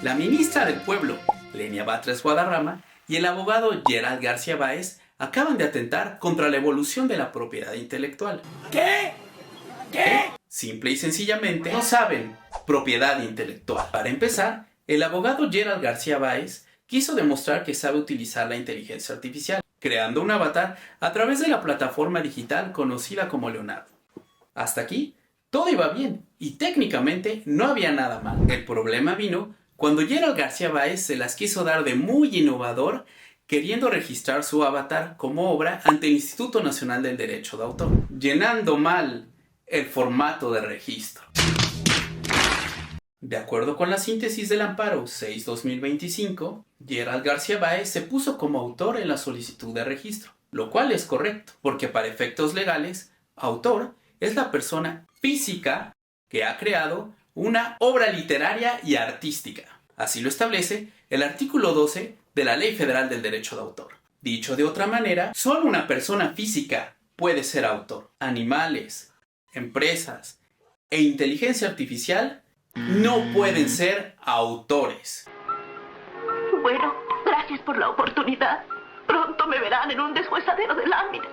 La ministra del Pueblo, Lenia Batres Guadarrama, y el abogado Gerald García Báez acaban de atentar contra la evolución de la propiedad intelectual. ¿Qué? Simple y sencillamente no saben propiedad intelectual. Para empezar, el abogado Gerald García Báez quiso demostrar que sabe utilizar la inteligencia artificial, creando un avatar a través de la plataforma digital conocida como Leonardo. Hasta aquí, todo iba bien y técnicamente no había nada mal. El problema vino cuando Gerald García Báez se las quiso dar de muy innovador, queriendo registrar su avatar como obra ante el Instituto Nacional del Derecho de Autor, llenando mal el formato de registro. De acuerdo con la síntesis del amparo 6/2025, Gerald García Báez se puso como autor en la solicitud de registro, lo cual es correcto, porque para efectos legales, autor es la persona física que ha creado una obra literaria y artística. Así lo establece el artículo 12 de la Ley Federal del Derecho de Autor. Dicho de otra manera, solo una persona física puede ser autor. Animales, empresas e inteligencia artificial no pueden ser autores. Bueno, gracias por la oportunidad. Pronto me verán en un deshuesadero de láminas.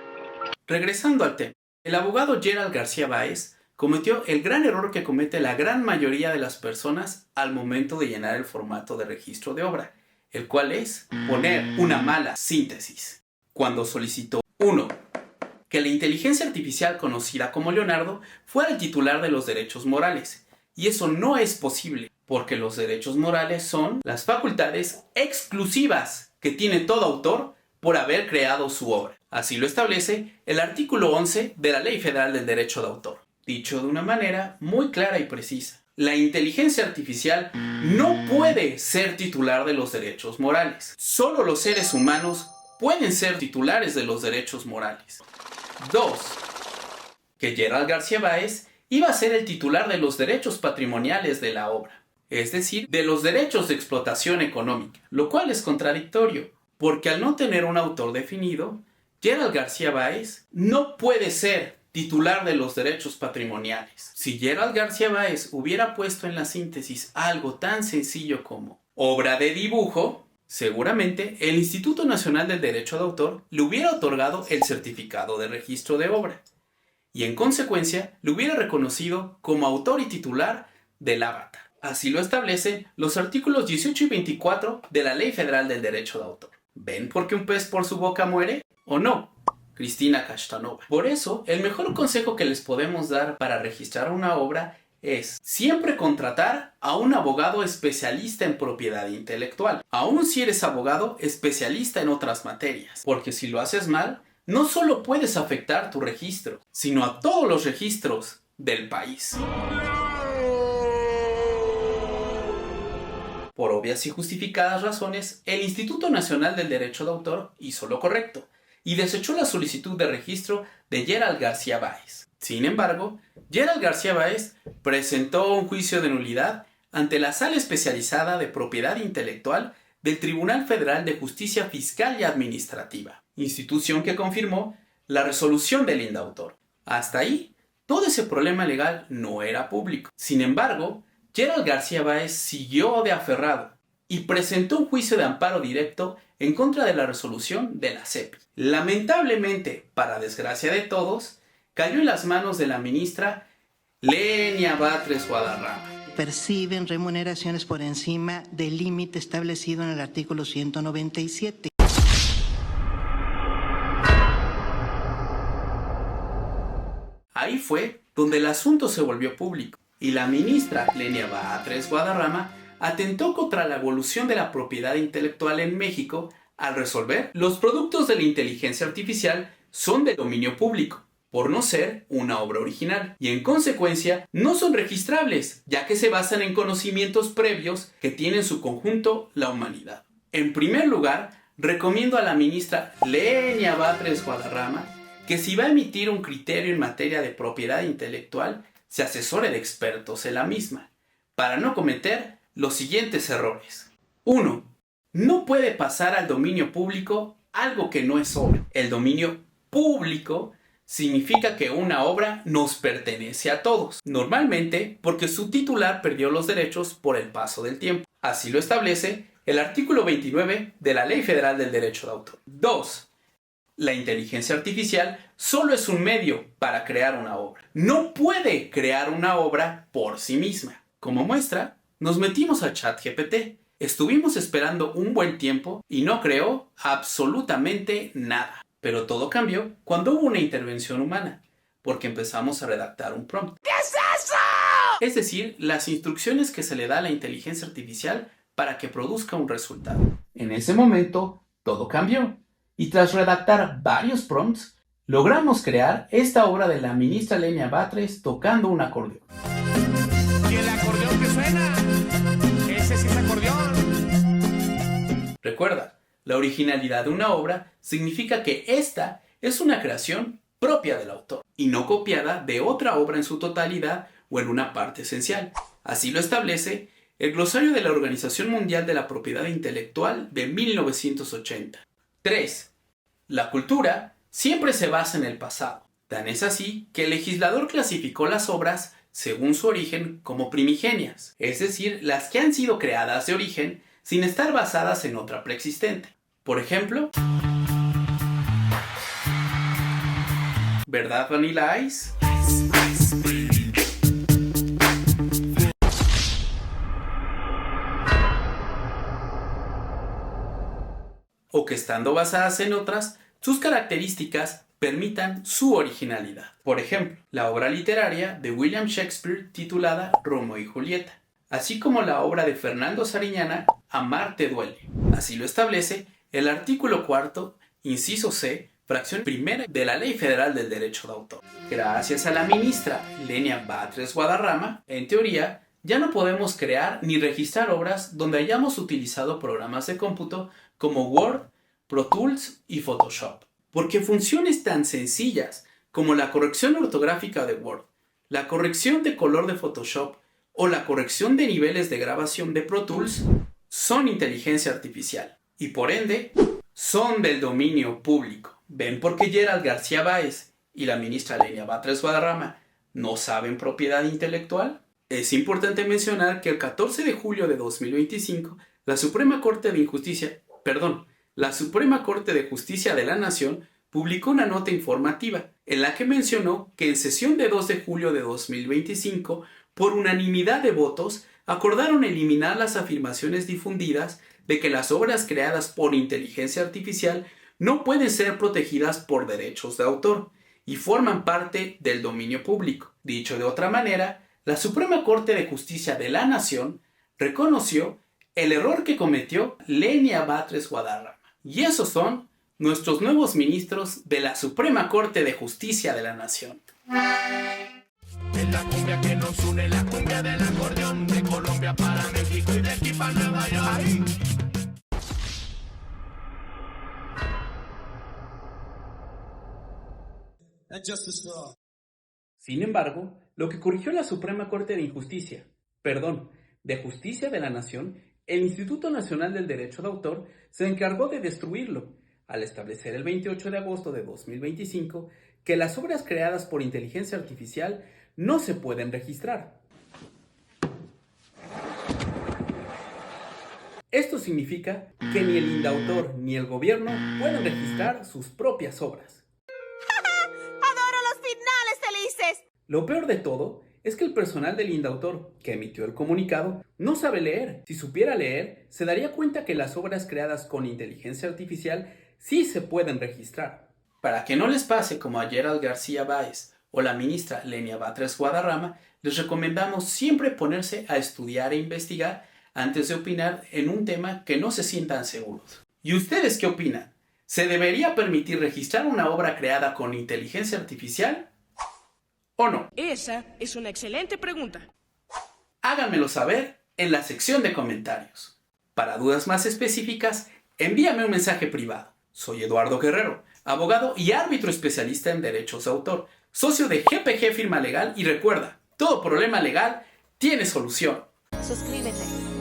Regresando al tema, el abogado Gerald García Báez cometió el gran error que comete la gran mayoría de las personas al momento de llenar el formato de registro de obra, el cual es poner una mala síntesis. Cuando solicitó 1. Que la inteligencia artificial conocida como Leonardo fuera el titular de los derechos morales. Y eso no es posible, porque los derechos morales son las facultades exclusivas que tiene todo autor por haber creado su obra. Así lo establece el artículo 11 de la Ley Federal del Derecho de Autor. Dicho de una manera muy clara y precisa, la inteligencia artificial no puede ser titular de los derechos morales. Solo los seres humanos pueden ser titulares de los derechos morales. 2. Que Gerald García Báez iba a ser el titular de los derechos patrimoniales de la obra, es decir, de los derechos de explotación económica, lo cual es contradictorio, porque al no tener un autor definido, Gerald García Báez no puede ser titular de los derechos patrimoniales. Si Gerald García Báez hubiera puesto en la síntesis algo tan sencillo como obra de dibujo, seguramente el Instituto Nacional del Derecho de Autor le hubiera otorgado el certificado de registro de obra y en consecuencia le hubiera reconocido como autor y titular del avatar. Así lo establecen los artículos 18 y 24 de la Ley Federal del Derecho de Autor. ¿Ven por qué un pez por su boca muere? ¿O no? Cristina Kashtanova. Por eso, el mejor consejo que les podemos dar para registrar una obra es siempre contratar a un abogado especialista en propiedad intelectual. Aun si eres abogado especialista en otras materias. Porque si lo haces mal, no solo puedes afectar tu registro, sino a todos los registros del país. Por obvias y justificadas razones, el Instituto Nacional del Derecho de Autor hizo lo correcto y desechó la solicitud de registro de Gerald García Báez. Sin embargo, Gerald García Báez presentó un juicio de nulidad ante la Sala Especializada de Propiedad Intelectual del Tribunal Federal de Justicia Fiscal y Administrativa, institución que confirmó la resolución del indautor. Hasta ahí, todo ese problema legal no era público. Sin embargo, Gerald García Báez siguió de aferrado y presentó un juicio de amparo directo en contra de la resolución de la CEPI. Lamentablemente, para desgracia de todos, cayó en las manos de la ministra Lenia Batres Guadarrama. Perciben remuneraciones por encima del límite establecido en el artículo 197. Ahí fue donde el asunto se volvió público y la ministra Lenia Batres Guadarrama atentó contra la evolución de la propiedad intelectual en México al resolver los productos de la inteligencia artificial son de dominio público, por no ser una obra original, y en consecuencia no son registrables, ya que se basan en conocimientos previos que tiene en su conjunto la humanidad. En primer lugar, recomiendo a la ministra Lenia Batres Guadarrama que si va a emitir un criterio en materia de propiedad intelectual, se asesore de expertos en la misma, para no cometer los siguientes errores. 1. No puede pasar al dominio público algo que no es obra. El dominio público significa que una obra nos pertenece a todos, normalmente porque su titular perdió los derechos por el paso del tiempo. Así lo establece el artículo 29 de la Ley Federal del Derecho de Autor. 2. La inteligencia artificial solo es un medio para crear una obra. No puede crear una obra por sí misma. Como muestra, nos metimos a ChatGPT. Estuvimos esperando un buen tiempo y no creó absolutamente nada. Pero todo cambió cuando hubo una intervención humana, porque empezamos a redactar un prompt. ¿Qué es eso? Es decir, las instrucciones que se le da a la inteligencia artificial para que produzca un resultado. En ese momento, todo cambió. Y tras redactar varios prompts, logramos crear esta obra de la ministra Lenia Batres tocando un acordeón. ¿Y el acordeón que suena? Ese sí es acordeón. Recuerda, la originalidad de una obra significa que esta es una creación propia del autor y no copiada de otra obra en su totalidad o en una parte esencial. Así lo establece el glosario de la Organización Mundial de la Propiedad Intelectual de 1980. 3. La cultura siempre se basa en el pasado. Tan es así que el legislador clasificó las obras según su origen como primigenias, es decir, las que han sido creadas de origen sin estar basadas en otra preexistente. Por ejemplo, ¿verdad, Vanilla Ice? O que estando basadas en otras, sus características permitan su originalidad. Por ejemplo, la obra literaria de William Shakespeare titulada Romeo y Julieta, así como la obra de Fernando Sariñana Amar te duele. Así lo establece el artículo 4, inciso C, fracción primera de la Ley Federal del Derecho de Autor. Gracias a la ministra Lenia Batres Guadarrama, en teoría, ya no podemos crear ni registrar obras donde hayamos utilizado programas de cómputo como Word, Pro Tools y Photoshop. Porque funciones tan sencillas como la corrección ortográfica de Word, la corrección de color de Photoshop o la corrección de niveles de grabación de Pro Tools son inteligencia artificial y por ende son del dominio público. ¿Ven por qué Gerald García Báez y la ministra Lenia Batres Guadarrama no saben propiedad intelectual? Es importante mencionar que el 14 de julio de 2025 la Suprema Corte de Justicia de la Nación publicó una nota informativa en la que mencionó que en sesión de 2 de julio de 2025, por unanimidad de votos, acordaron eliminar las afirmaciones difundidas de que las obras creadas por inteligencia artificial no pueden ser protegidas por derechos de autor y forman parte del dominio público. Dicho de otra manera, la Suprema Corte de Justicia de la Nación reconoció el error que cometió Lenia Batres Guadarrama. Y esos son nuestros nuevos ministros de la Suprema Corte de Justicia de la Nación. Es la cumbia que nos une, la cumbia del acordeón, de Colombia para México y de aquí para Nueva York. ¡Ay! Sin embargo, lo que corrigió la Suprema Corte de Justicia de la Nación, el Instituto Nacional del Derecho de Autor se encargó de destruirlo, al establecer el 28 de agosto de 2025 que las obras creadas por inteligencia artificial no se pueden registrar. Esto significa que ni el indautor ni el gobierno pueden registrar sus propias obras. ¡Adoro los finales felices! Lo peor de todo es que el personal del indautor que emitió el comunicado no sabe leer. Si supiera leer, se daría cuenta que las obras creadas con inteligencia artificial sí se pueden registrar. Para que no les pase como a Gerald García Báez o la ministra Lenia Batres Guadarrama, les recomendamos siempre ponerse a estudiar e investigar antes de opinar en un tema que no se sientan seguros. ¿Y ustedes qué opinan? ¿Se debería permitir registrar una obra creada con inteligencia artificial o no? Esa es una excelente pregunta. Háganmelo saber en la sección de comentarios. Para dudas más específicas, envíame un mensaje privado. Soy Eduardo Guerrero, abogado y árbitro especialista en derechos de autor, socio de GPG Firma Legal y recuerda, todo problema legal tiene solución. Suscríbete.